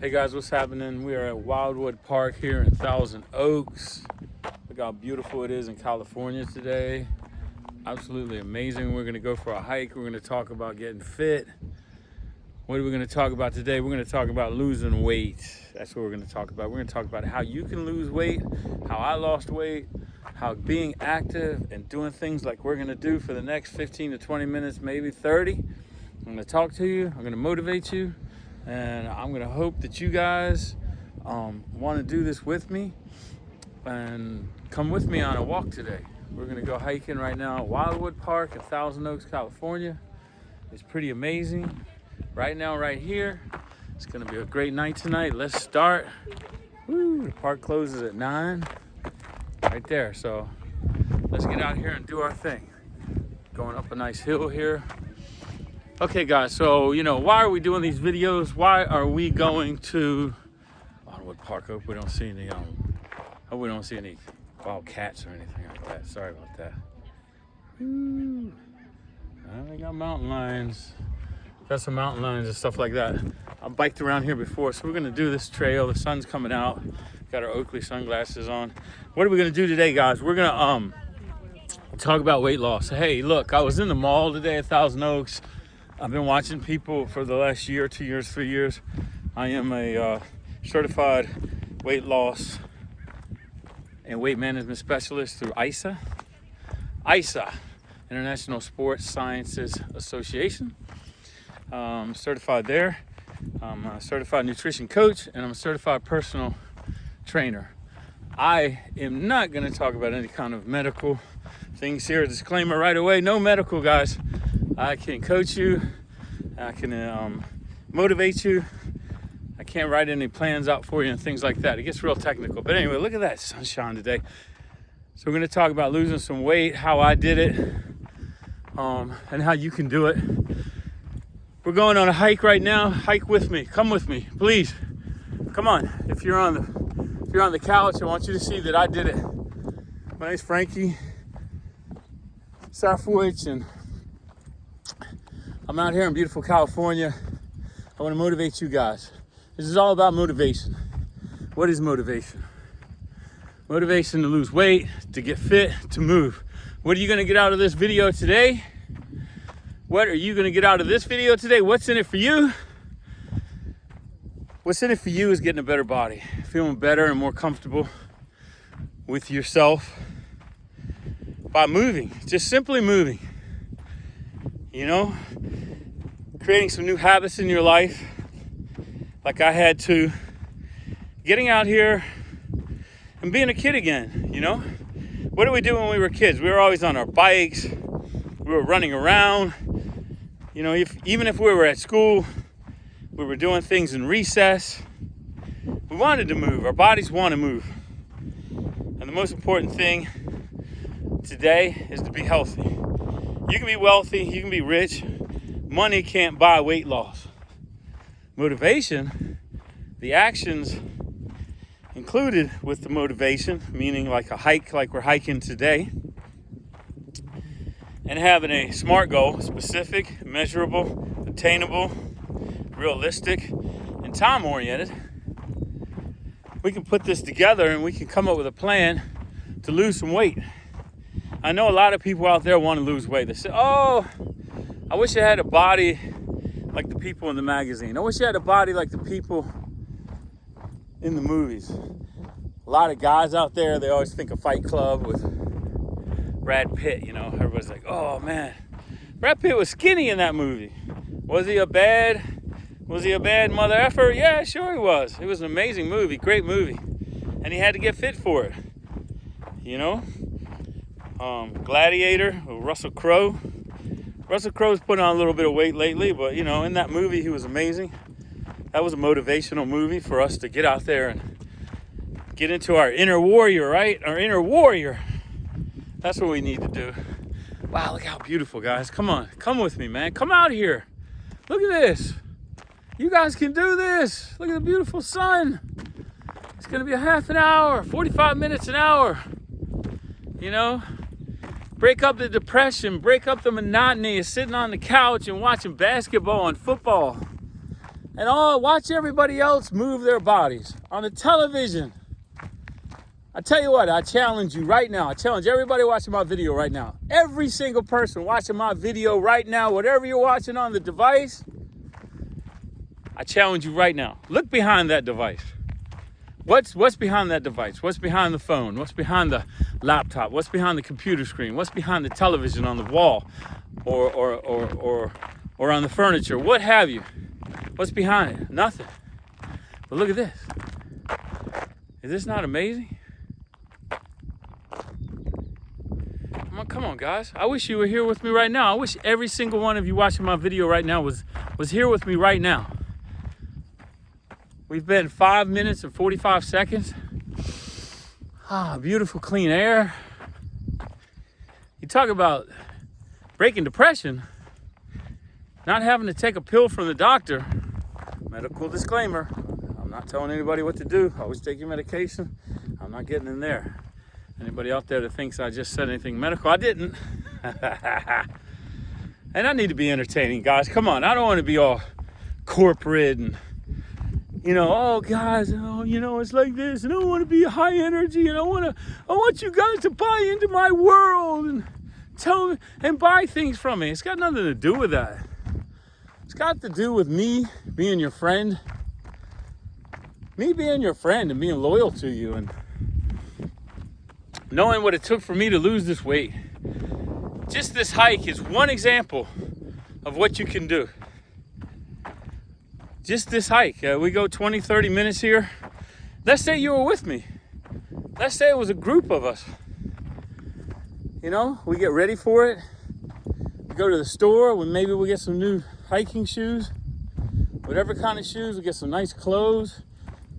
Hey guys, what's happening? We are at Wildwood Park here in Thousand Oaks. Look how beautiful it is in California today. Absolutely amazing. We're gonna go for a hike. We're gonna talk about getting fit. What are we gonna talk about today? We're gonna talk about losing weight. That's what we're gonna talk about. We're gonna talk about how you can lose weight, how I lost weight, how being active and doing things like we're gonna do for the next 15 to 20 minutes, maybe 30. I'm gonna talk to you, I'm gonna motivate you, and I'm gonna hope that you guys wanna do this with me and come with me on a walk today. We're gonna go hiking right now at Wildwood Park in Thousand Oaks, California. It's pretty amazing. Right now, right here, it's gonna be a great night tonight. Let's start. Woo, the park closes at 9, right there. So let's get out here and do our thing. Going up a nice hill here. Okay guys, so why are we doing these videos? Why are we going to Wildwood Park? Hope we don't see any wild cats or anything like that. Sorry about that. They got mountain lions. Got some mountain lions and stuff like that. I've biked around here before, so we're gonna do this trail. The sun's coming out. Got our Oakley sunglasses on. What are we gonna do today, guys? We're gonna talk about weight loss. Hey, look, I was in the mall today at Thousand Oaks. I've been watching people for the last year, 2 years, 3 years. I am a certified weight loss and weight management specialist through ISA, International Sports Sciences Association. I'm certified there. I'm a certified nutrition coach, and I'm a certified personal trainer. I am not going to talk about any kind of medical things here. Disclaimer right away, no medical, guys. I can coach you, I can motivate you. I can't write any plans out for you and things like that. It gets real technical. But anyway, look at that sunshine today. So we're going to talk about losing some weight, how I did it, and how you can do it. We're going on a hike right now. Hike with me. Come with me, please. Come on. If you're on the couch, I want you to see that I did it. My name's Frankie Safwich, and I'm out here in beautiful California. I want to motivate you guys. This is all about motivation. What is motivation? Motivation to lose weight, to get fit, to move. What are you going to get out of this video today? What are you going to get out of this video today? What's in it for you? What's in it for you is getting a better body, feeling better and more comfortable with yourself by moving, just simply moving. Creating some new habits in your life, like I had to, getting out here and being a kid again, What did we do when we were kids? We were always on our bikes, we were running around, even if we were at school, we were doing things in recess. We wanted to move, our bodies want to move. And the most important thing today is to be healthy. You can be wealthy, you can be rich. Money can't buy weight loss. Motivation, the actions included with the motivation, meaning like a hike, like we're hiking today, and having a SMART goal, specific, measurable, attainable, realistic, and time-oriented. We can put this together and we can come up with a plan to lose some weight. I know a lot of people out there want to lose weight. They say, oh, I wish I had a body like the people in the magazine. I wish I had a body like the people in the movies. A lot of guys out there, they always think of Fight Club with Brad Pitt, Everybody's like, oh man, Brad Pitt was skinny in that movie. Was he a bad mother effer? Yeah, sure he was. It was an amazing movie, great movie. And he had to get fit for it. Gladiator with Russell Crowe. Russell Crowe's put on a little bit of weight lately, but in that movie he was amazing. That was a motivational movie for us to get out there and get into our inner warrior, right? Our inner warrior. That's what we need to do. Wow, look how beautiful, guys. Come on, come with me, man. Come out here. Look at this. You guys can do this. Look at the beautiful sun. It's gonna be a half an hour, 45 minutes an hour. Break up the depression, break up the monotony of sitting on the couch and watching basketball and football. and watch everybody else move their bodies on the television. I tell you what, I challenge you right now. I challenge everybody watching my video right now. Every single person watching my video right now, whatever you're watching on the device, I challenge you right now. Look behind that device. What's behind that device? What's behind the phone? What's behind the laptop? What's behind the computer screen? What's behind the television on the wall or on the furniture? What have you? What's behind it? Nothing. But look at this. Is this not amazing? Come on, guys. I wish you were here with me right now. I wish every single one of you watching my video right now was here with me right now. We've been 5 minutes and 45 seconds. Beautiful clean air. You talk about breaking depression, not having to take a pill from the doctor. Medical disclaimer, I'm not telling anybody what to do. Always take your medication. I'm not getting in there. Anybody out there that thinks I just said anything medical, I didn't. And I need to be entertaining, guys. Come on, I don't want to be all corporate and, oh, guys, it's like this, and I want to be high energy, and I want you guys to buy into my world and tell me and buy things from me. It's got nothing to do with that. It's got to do with me being your friend, and being loyal to you, and knowing what it took for me to lose this weight. Just this hike is one example of what you can do. Just this hike. We go 20, 30 minutes here. Let's say you were with me. Let's say it was a group of us. We get ready for it. We go to the store. Maybe we get some new hiking shoes. Whatever kind of shoes. We get some nice clothes,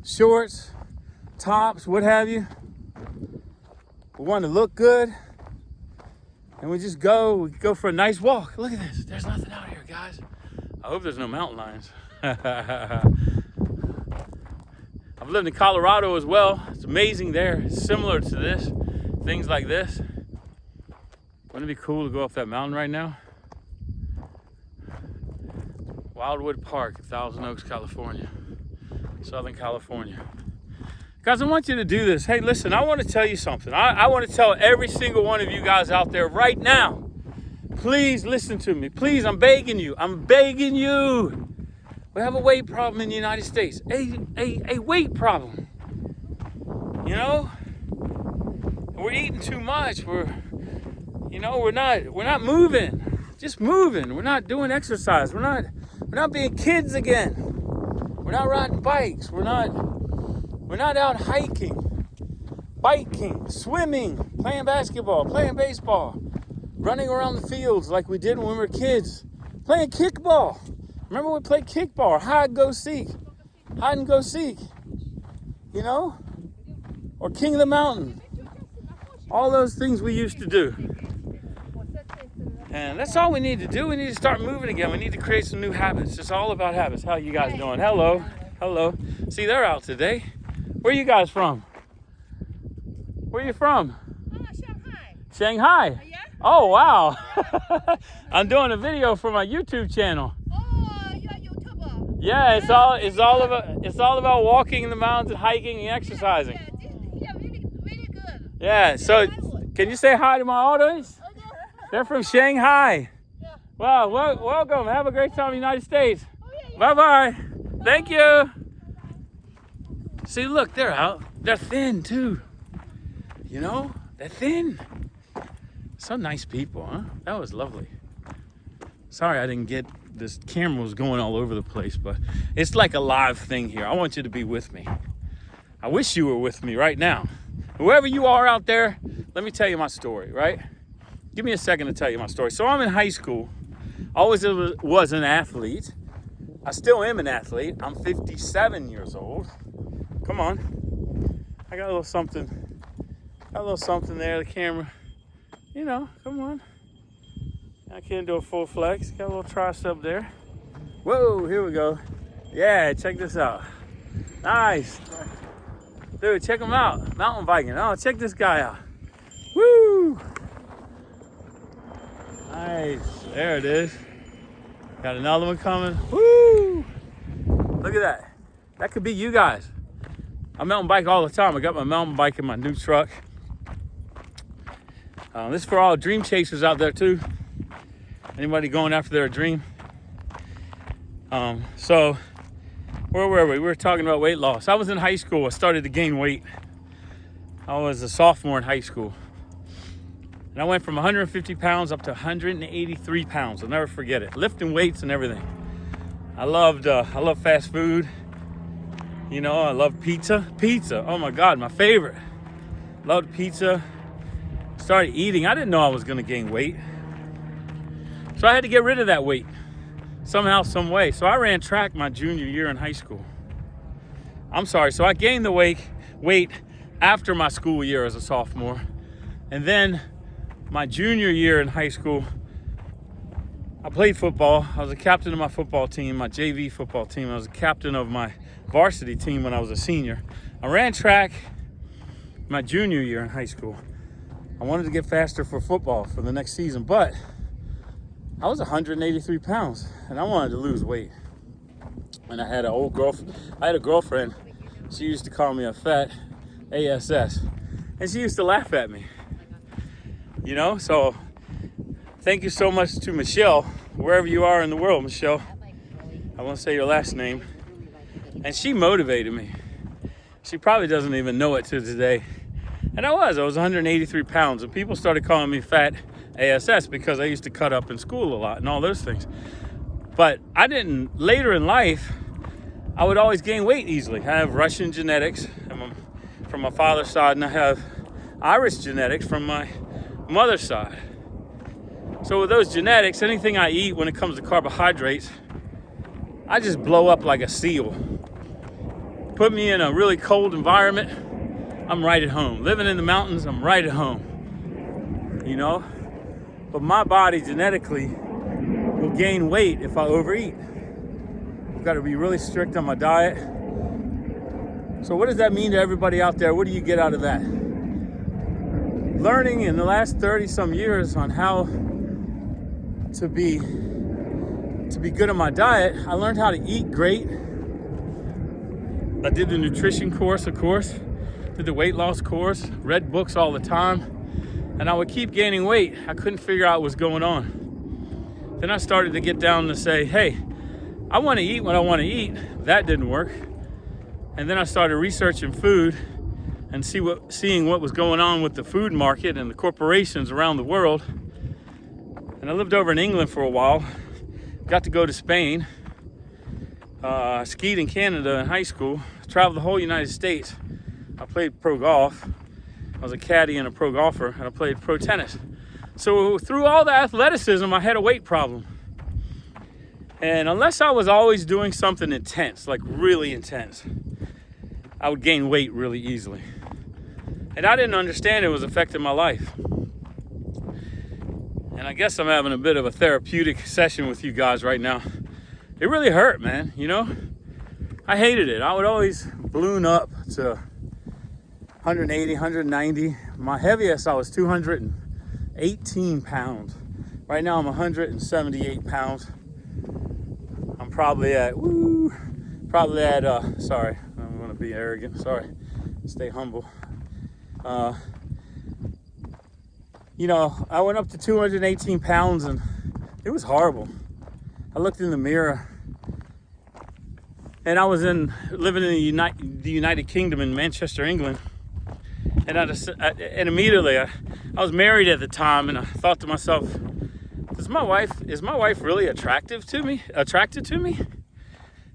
shorts, tops, what have you. We want to look good, and we go for a nice walk. Look at this. There's nothing out here, guys. I hope there's no mountain lions. I've lived in Colorado as well. It's amazing there. It's similar to this. Things like this. Wouldn't it be cool to go up that mountain right now? Wildwood Park, Thousand Oaks, California. Southern California. Guys, I want you to do this. Hey, listen, I want to tell you something. I want to tell every single one of you guys out there right now. Please listen to me. Please, I'm begging you. I'm begging you. We have a weight problem in the United States. A weight problem. We're eating too much. We're not moving. Just moving. We're not doing exercise. We're not being kids again. We're not riding bikes. We're not out hiking, biking, swimming, playing basketball, playing baseball, running around the fields like we did when we were kids, playing kickball. Remember we played kickball, hide and go seek, or King of the Mountain. All those things we used to do. And that's all we need to do. We need to start moving again. We need to create some new habits. It's all about habits. How you guys doing? Hello. See, they're out today. Where you guys from? Where you from? Shanghai. Shanghai? Yeah? Oh, wow. I'm doing a video for my YouTube channel. Oh, you're a YouTuber. Yeah, it's all about walking in the mountains and hiking and exercising. Yeah, really good. Yeah, so can you say hi to my audience? Oh, yeah. They're from Shanghai. Yeah. Wow, welcome. Have a great time in the United States. Oh, yeah. Bye-bye. Thank you. See, look, they're out. They're thin, too. They're thin. Some nice people, huh? That was lovely. Sorry I didn't get this camera was going all over the place, but it's like a live thing here. I want you to be with me. I wish you were with me right now. Whoever you are out there, let me tell you my story, right? Give me a second to tell you my story. So I'm in high school. Always was an athlete. I still am an athlete. I'm 57 years old. Come on. I got a little something. There, the camera. Come on. I can't do a full flex. Got a little tricep there. Whoa, here we go. Yeah, check this out. Nice. Dude, check him out. Mountain biking. Oh, check this guy out. Woo! Nice. There it is. Got another one coming. Woo! Look at that. That could be you guys. I mountain bike all the time. I got my mountain bike in my new truck. This is for all dream chasers out there too. Anybody going after their dream? So where were we? We were talking about weight loss. I was in high school. I started to gain weight. I was a sophomore in high school. And I went from 150 pounds up to 183 pounds. I'll never forget it. Lifting weights and everything. I love fast food. You know, I love pizza. Pizza, oh my God, my favorite. Loved pizza. Started eating. I didn't know I was gonna gain weight. So I had to get rid of that weight. Somehow, some way. So I ran track my junior year in high school. So I gained the weight after my school year as a sophomore. And then my junior year in high school, I played football. I was a captain of my football team, my JV football team. I was a captain of my varsity team when I was a senior. I ran track my junior year in high school. I wanted to get faster for football for the next season, but I was 183 pounds and I wanted to lose weight. And I had a girlfriend. She used to call me a fat ASS. And she used to laugh at me. You know, so thank you so much to Michelle, wherever you are in the world, Michelle. I won't say your last name. And she motivated me. She probably doesn't even know it to today. And I was 183 pounds, and people started calling me fat ASS because I used to cut up in school a lot and all those things. But later in life, I would always gain weight easily. I have Russian genetics from my father's side, and I have Irish genetics from my mother's side. So with those genetics, anything I eat when it comes to carbohydrates, I just blow up like a seal. Put me in a really cold environment, I'm right at home. Living in the mountains, I'm right at home. You know? But my body genetically will gain weight if I overeat. I've got to be really strict on my diet. So what does that mean to everybody out there? What do you get out of that? Learning in the last 30 some years on how to be good on my diet, I learned how to eat great. I did the nutrition course, of course, did the weight loss course, read books all the time, and I would keep gaining weight. I couldn't figure out what was going on. Then I started to get down to say, hey, I want to eat what I want to eat. That didn't work. And then I started researching food and seeing what was going on with the food market and the corporations around the world. And I lived over in England for a while. Got to go to Spain. Skied in Canada in high school. Traveled the whole United States. I played pro golf. I was a caddy and a pro golfer, and I played pro tennis. So through all the athleticism, I had a weight problem. And unless I was always doing something intense, like really intense, I would gain weight really easily. And I didn't understand it was affecting my life. And I guess I'm having a bit of a therapeutic session with you guys right now. It really hurt, man, you know? I hated it. I would always balloon up to 180, 190. My heaviest, I was 218 pounds. Right now I'm 178 pounds. I'm probably at, sorry, I don't want to be arrogant, sorry. Stay humble. You know, I went up to 218 pounds and it was horrible. I looked in the mirror and I was living in the United Kingdom in Manchester, England. And immediately I was married at the time, and I thought to myself, is my wife really attracted to me?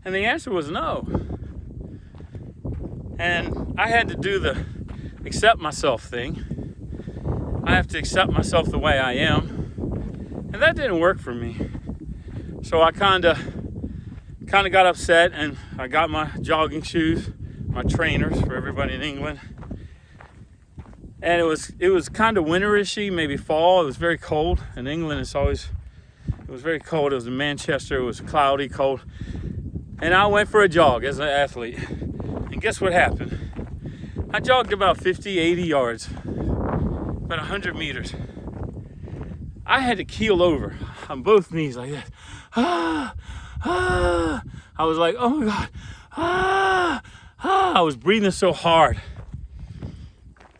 And the answer was no. And I had to do the accept myself thing. I have to accept myself the way I am. And that didn't work for me. So I kind of got upset, and I got my jogging shoes, my trainers for everybody in England. And it was kind of winterishy, maybe fall. It was very cold. In England, it was very cold. It was in Manchester. It was cloudy, cold. And I went for a jog as an athlete. And guess what happened? I jogged about 50, 80 yards, about 100 meters. I had to keel over on both knees like this. I was like, oh my God, I was breathing so hard.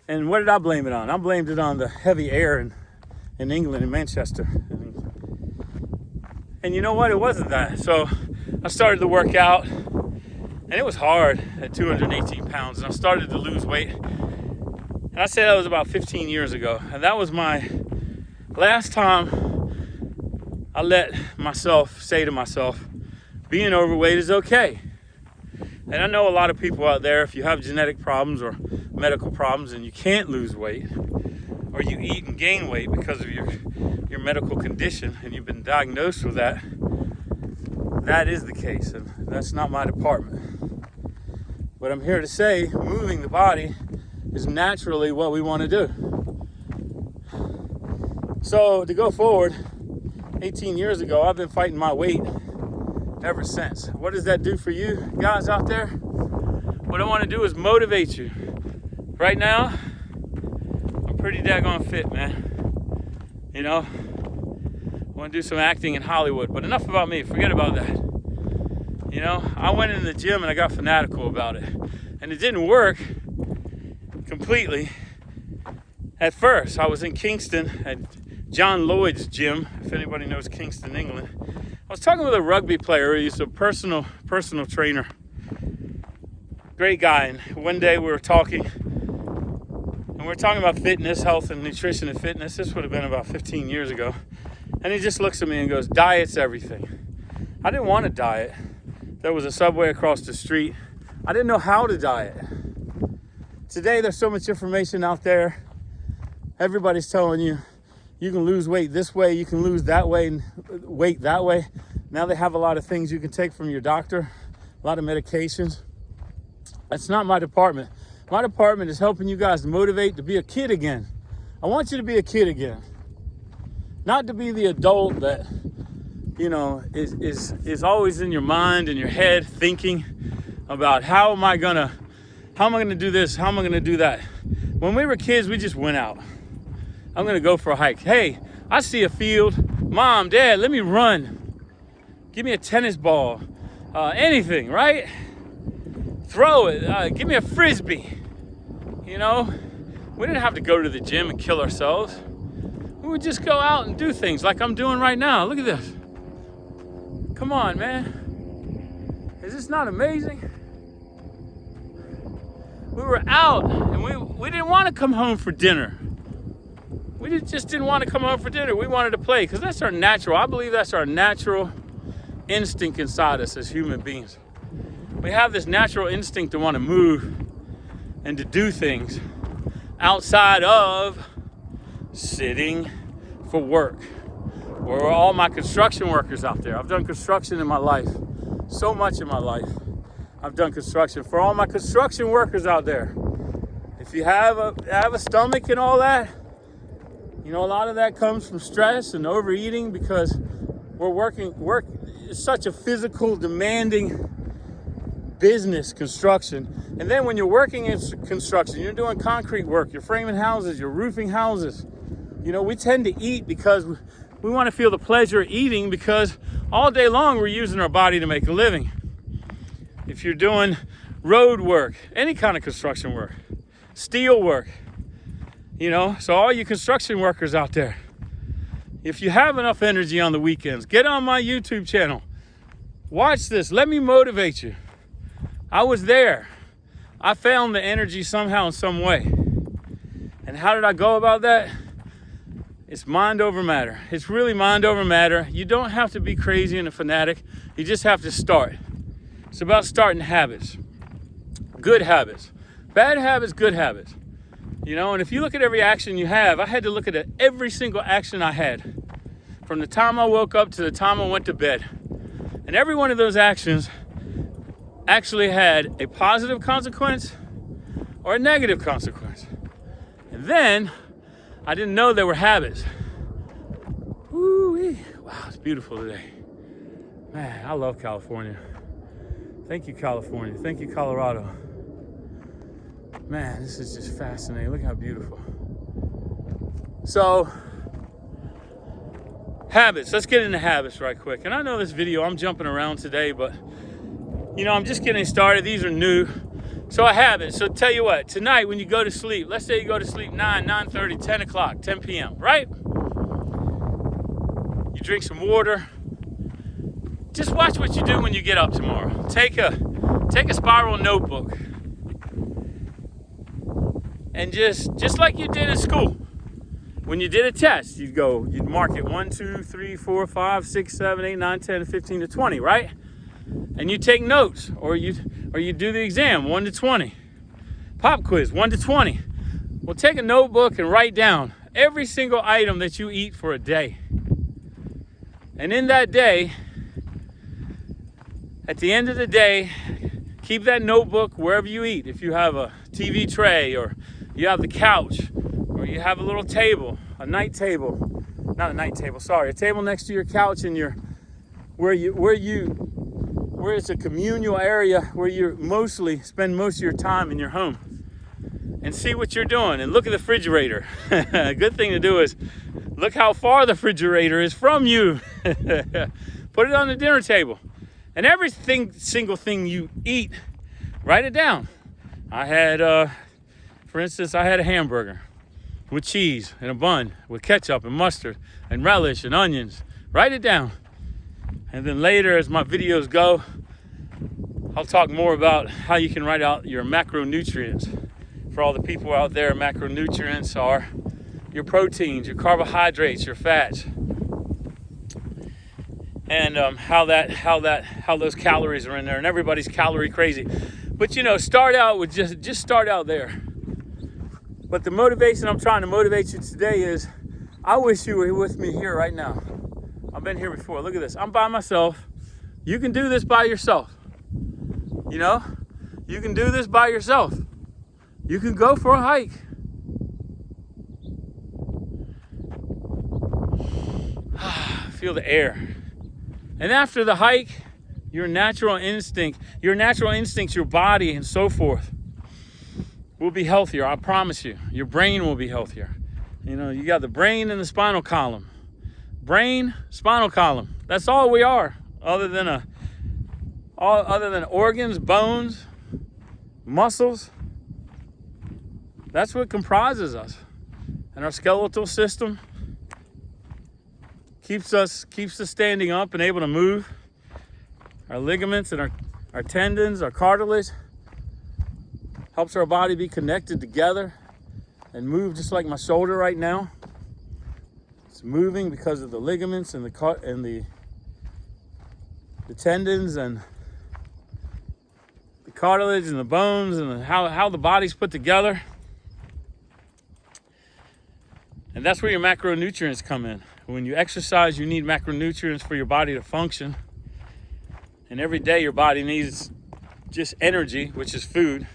And what did I blame it on? I blamed it on the heavy air in England, in Manchester. And you know what? It wasn't that. So I started to work out, and it was hard at 218 pounds. And I started to lose weight. And I said that was about 15 years ago. And that was my last time I let myself say to myself, being overweight is okay. And I know a lot of people out there, if you have genetic problems or medical problems and you can't lose weight, or you eat and gain weight because of your medical condition and you've been diagnosed with that, that is the case, and that's not my department. But I'm here to say moving the body is naturally what we want to do. So to go forward, 18 years ago, I've been fighting my weight ever since. What does that do for you guys out there? What I want to do is motivate you. Right now, I'm pretty daggone fit, man. You know, I want to do some acting in Hollywood, but enough about me, forget about that. You know, I went in the gym and I got fanatical about it. And it didn't work completely. At first, I was in Kingston at John Lloyd's gym, if anybody knows Kingston, England. I was talking with a rugby player. He's a personal trainer. Great guy. And one day we were talking, and we were talking about fitness, health, and nutrition and fitness. This would have been about 15 years ago. And he just looks at me and goes, diet's everything. I didn't want to diet. There was a Subway across the street. I didn't know how to diet. Today, there's so much information out there. Everybody's telling you, you can lose weight this way, you can lose that way, and weight that way. Now they have a lot of things you can take from your doctor, a lot of medications. That's not my department. My department is helping you guys motivate to be a kid again. I want you to be a kid again. Not to be the adult that, you know, is always in your mind and your head thinking about how am I gonna do this? How am I gonna do that? When we were kids, we just went out. I'm gonna go for a hike. Hey, I see a field. Mom, Dad, let me run. Give me a tennis ball. Anything, right? Throw it. Give me a frisbee. You know, we didn't have to go to the gym and kill ourselves. We would just go out and do things like I'm doing right now. Look at this. Come on, man. Is this not amazing? We were out and we didn't want to come home for dinner. We just didn't want to come home for dinner. We wanted to play because that's our natural. I believe that's our natural instinct inside us as human beings. We have this natural instinct to want to move and to do things outside of sitting for work. Where are all my construction workers out there? I've done construction in my life, so much in my life. I've done construction. For all my construction workers out there, if you have a stomach and all that, you know, a lot of that comes from stress and overeating because work is such a physical, demanding business, construction. And then when you're working in construction, you're doing concrete work, you're framing houses, you're roofing houses. You know, we tend to eat because we want to feel the pleasure of eating because all day long we're using our body to make a living. If you're doing road work, any kind of construction work, steel work, you know, so all you construction workers out there, if you have enough energy on the weekends, get on my YouTube channel. Watch this. Let me motivate you. I was there. I found the energy somehow in some way. And how did I go about that? It's mind over matter. It's really mind over matter. You don't have to be crazy and a fanatic. You just have to start. It's about starting habits. Good habits. Bad habits, good habits. You know, and if you look at every action you have, I had to look at every single action I had from the time I woke up to the time I went to bed. And every one of those actions actually had a positive consequence or a negative consequence. And then I didn't know they were habits. Woo-wee. Wow, it's beautiful today. Man, I love California. Thank you, California. Thank you, Colorado. Man, this is just fascinating. Look how beautiful. So, habits. Let's get into habits right quick. And I know this video, I'm jumping around today, but You know, I'm just getting started. These are new. So I have it. So tell you what, tonight when you go to sleep, let's say you go to sleep 9:30, 10 o'clock, 10 p.m., right? You drink some water. Just watch what you do when you get up tomorrow. Take a spiral notebook. And just like you did in school. When you did a test, you'd mark it 1, 2, 3, 4, 5, 6, 7, 8, 9, 10, 15 to 20, right? And you take notes, or you do the exam, 1 to 20. Pop quiz, 1 to 20. Well, take a notebook and write down every single item that you eat for a day. And in that day, at the end of the day, keep that notebook wherever you eat. If you have a TV tray, or you have the couch, or you have a little table, a night table, not a night table, sorry, a table next to your couch in your, where it's a communal area where you spend most of your time in your home. And see what you're doing, and look at the refrigerator. A good thing to do is look how far the refrigerator is from you. Put it on the dinner table. And every single thing you eat, write it down. For instance, I had a hamburger with cheese and a bun with ketchup and mustard and relish and onions. Write it down. And then later, as my videos go, I'll talk more about how you can write out your macronutrients. For all the people out there, macronutrients are your proteins, your carbohydrates, your fats, and how those calories are in there. And everybody's calorie crazy, but you know, start out with just start out there. But the motivation I'm trying to motivate you today is, I wish you were with me here right now. I've been here before. Look at this. I'm by myself. You can do this by yourself. You know, you can do this by yourself. You can go for a hike. Feel the air. And after the hike, your natural instincts, your body and so forth will be healthier. I promise you. Your brain will be healthier. You know, you got the brain and the spinal column. Brain, spinal column. That's all we are, other than organs, bones, muscles. That's what comprises us. And our skeletal system keeps us standing up and able to move. Our ligaments and our tendons, our cartilage, helps our body be connected together and move, just like my shoulder right now. It's moving because of the ligaments and the tendons and the cartilage and the bones and how the body's put together. And that's where your macronutrients come in. When you exercise, you need macronutrients for your body to function. And every day your body needs just energy, which is food.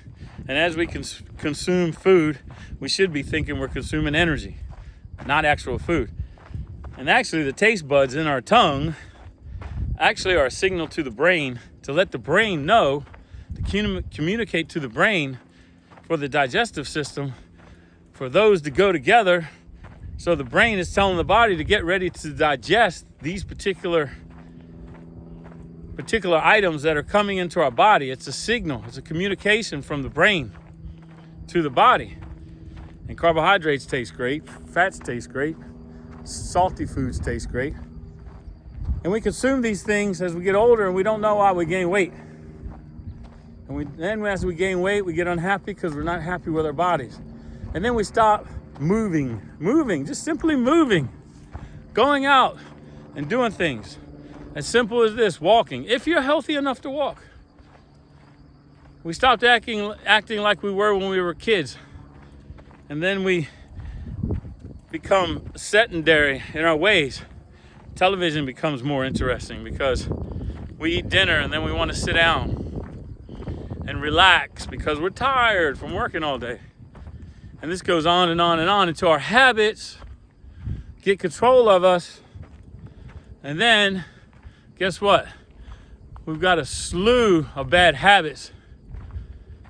And as we consume food, we should be thinking we're consuming energy, not actual food. And actually, the taste buds in our tongue actually are a signal to the brain to let the brain know, to communicate to the brain for the digestive system, for those to go together. So the brain is telling the body to get ready to digest these particular items that are coming into our body. It's a signal, it's a communication from the brain to the body. And carbohydrates taste great, fats taste great, salty foods taste great. And we consume these things as we get older, and we don't know why we gain weight. And then as we gain weight, we get unhappy because we're not happy with our bodies. And then we stop moving, just simply moving, going out and doing things. As simple as this, walking, if you're healthy enough to walk. We stopped acting like we were when we were kids. And then we become sedentary in our ways. Television becomes more interesting because we eat dinner and then we want to sit down and relax because we're tired from working all day. And this goes on and on and on until our habits get control of us. And then, guess what? We've got a slew of bad habits.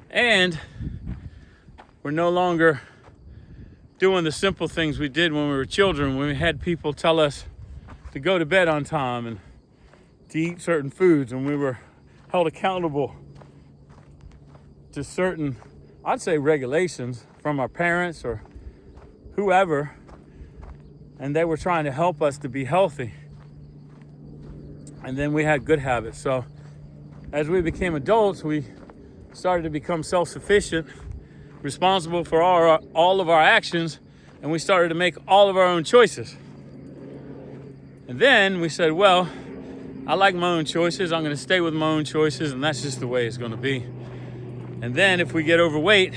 And we're no longer doing the simple things we did when we were children, when we had people tell us to go to bed on time and to eat certain foods when we were held accountable to certain, I'd say, regulations from our parents or whoever, and they were trying to help us to be healthy. And then we had good habits. So as we became adults, we started to become self-sufficient, responsible for all of our actions, and we started to make all of our own choices. And then we said, well, I like my own choices. I'm going to stay with my own choices, and that's just the way it's going to be. And then if we get overweight,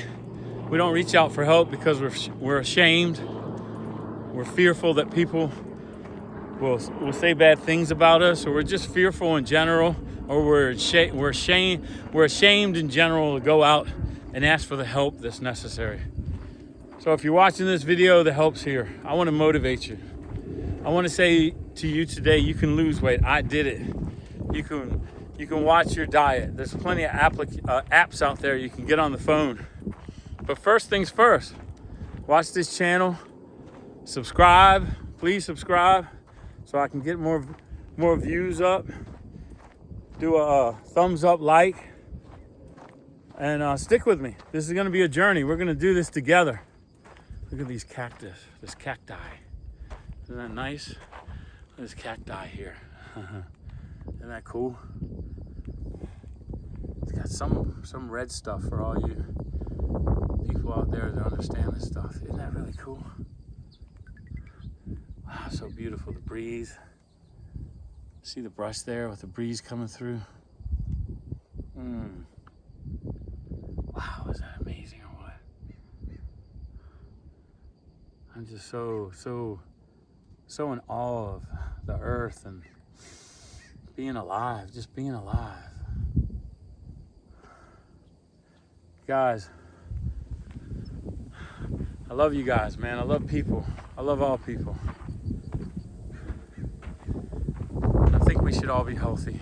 we don't reach out for help because we're ashamed. We're fearful that people will say bad things about us, or we're just fearful in general, or we're ashamed in general to go out and ask for the help that's necessary. So if you're watching this video, the help's here. I want to motivate you. I want to say to you today, you can lose weight. I did it. You can watch your diet. There's plenty of apps out there you can get on the phone. But first things first, watch this channel, subscribe, please subscribe so I can get more views up. Do a thumbs up, like, and stick with me. This is gonna be a journey. We're gonna do this together. Look at these this cacti. Isn't that nice? This cacti here. Isn't that cool? It's got some red stuff for all you people out there that understand this stuff. Isn't that really cool? Wow, so beautiful. The breeze. See the brush there with the breeze coming through? Wow, is that amazing or what? I'm just so in awe of the earth and being alive, just being alive. Guys, I love you guys, man. I love people. I love all people. I think we should all be healthy.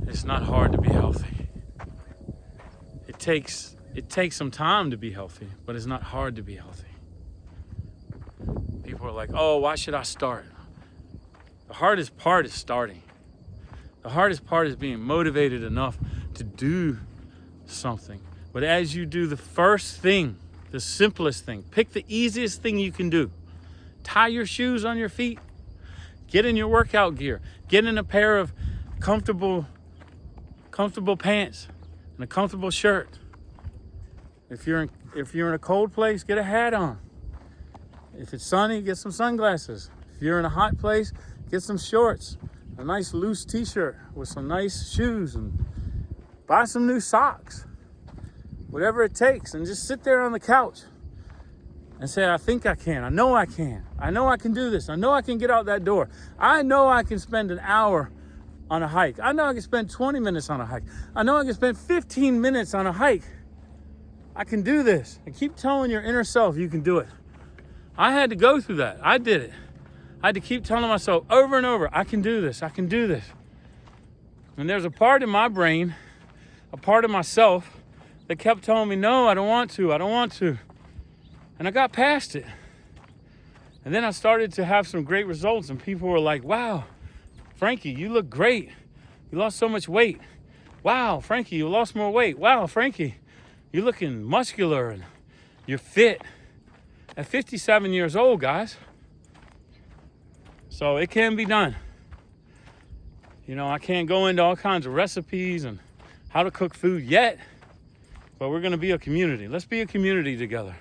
It's not hard to be healthy. It takes some time to be healthy, but it's not hard to be healthy. People are like, oh, why should I start? The hardest part is starting. The hardest part is being motivated enough to do something. But as you do the first thing, the simplest thing, pick the easiest thing you can do. Tie your shoes on your feet. Get in your workout gear. Get in a pair of comfortable pants and a comfortable shirt. If you're in a cold place, get a hat on. If it's sunny, get some sunglasses. If you're in a hot place, get some shorts, a nice loose t-shirt with some nice shoes, and buy some new socks. Whatever it takes, and just sit there on the couch and say, I think I can. I know I can. I know I can do this. I know I can get out that door. I know I can spend an hour on a hike. I know I can spend 20 minutes on a hike. I know I can spend 15 minutes on a hike. I can do this. And keep telling your inner self you can do it. I had to go through that. I did it. I had to keep telling myself over and over, I can do this. I can do this. And there's a part in my brain, a part of myself that kept telling me, no, I don't want to. I don't want to. And I got past it. And then I started to have some great results, and people were like, wow, Frankie, you look great. You lost so much weight. Wow, Frankie, you lost more weight. Wow, Frankie, you're looking muscular and you're fit. At 57 years old, guys. So it can be done. You know, I can't go into all kinds of recipes and how to cook food yet, but we're gonna be a community. Let's be a community together.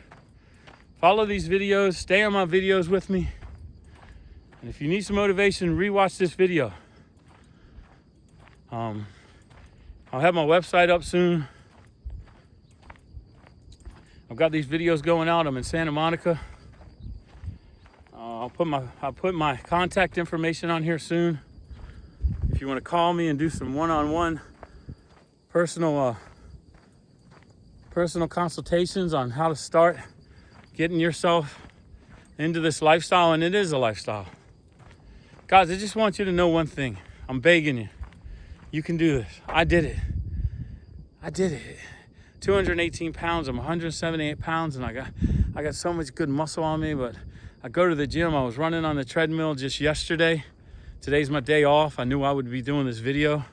Follow these videos, stay on my videos with me. And if you need some motivation, rewatch this video. I'll have my website up soon. I've got these videos going out. I'm in Santa Monica. I'll put my contact information on here soon. If you want to call me and do some one-on-one personal consultations on how to start getting yourself into this lifestyle, and it is a lifestyle. Guys, I just want you to know one thing. I'm begging you. You can do this. I did it. 218 pounds. I'm 178 pounds, and I got so much good muscle on me, but I go to the gym. I was running on the treadmill just yesterday. Today's my day off. I knew I would be doing this video.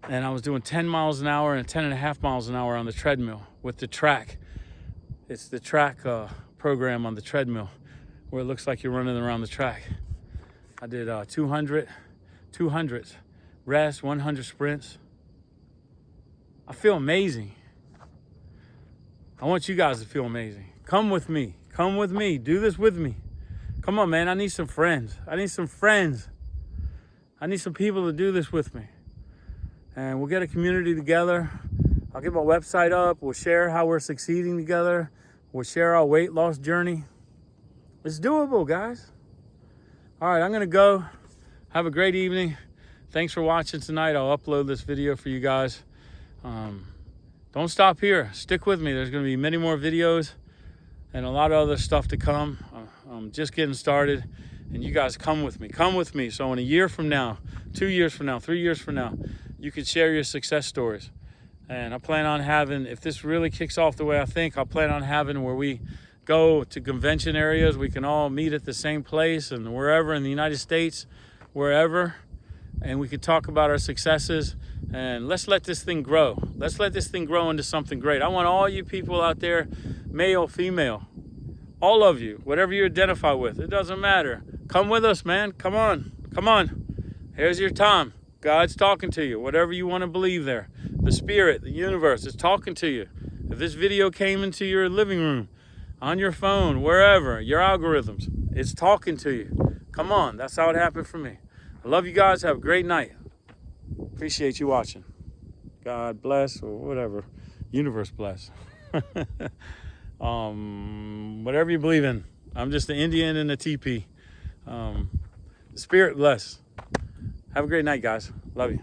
and I was doing 10 miles an hour and 10.5 miles an hour on the treadmill with the track. It's the track program on the treadmill where it looks like you're running around the track. I did 200 rest, 100 sprints. I feel amazing. I want you guys to feel amazing. Come with me. Come with me. Do this with me. Come on, man. I need some friends. I need some friends. I need some people to do this with me. And we'll get a community together. I'll get my website up. We'll share how we're succeeding together. We'll share our weight loss journey. It's doable, guys. All right, I'm going to go. Have a great evening. Thanks for watching tonight. I'll upload this video for you guys. Don't stop here. Stick with me. There's going to be many more videos and a lot of other stuff to come. I'm just getting started, and you guys come with me. Come with me. So in a year from now, 2 years from now, 3 years from now, you can share your success stories. And I plan on having, if this really kicks off the way I think, I'll plan on having where we go to convention areas. We can all meet at the same place and wherever in the United States, wherever, and we can talk about our successes. And let's let this thing grow. Let's let this thing grow into something great. I want all you people out there, male, female, all of you, whatever you identify with, it doesn't matter. Come with us, man. Come on. Come on. Here's your time. God's talking to you, whatever you want to believe there. The spirit, the universe is talking to you. If this video came into your living room, on your phone, wherever, your algorithms, it's talking to you. Come on. That's how it happened for me. I love you guys. Have a great night. Appreciate you watching. God bless, or whatever. Universe bless. Whatever you believe in. I'm just an Indian in a teepee. Spirit bless. Have a great night, guys. Love you.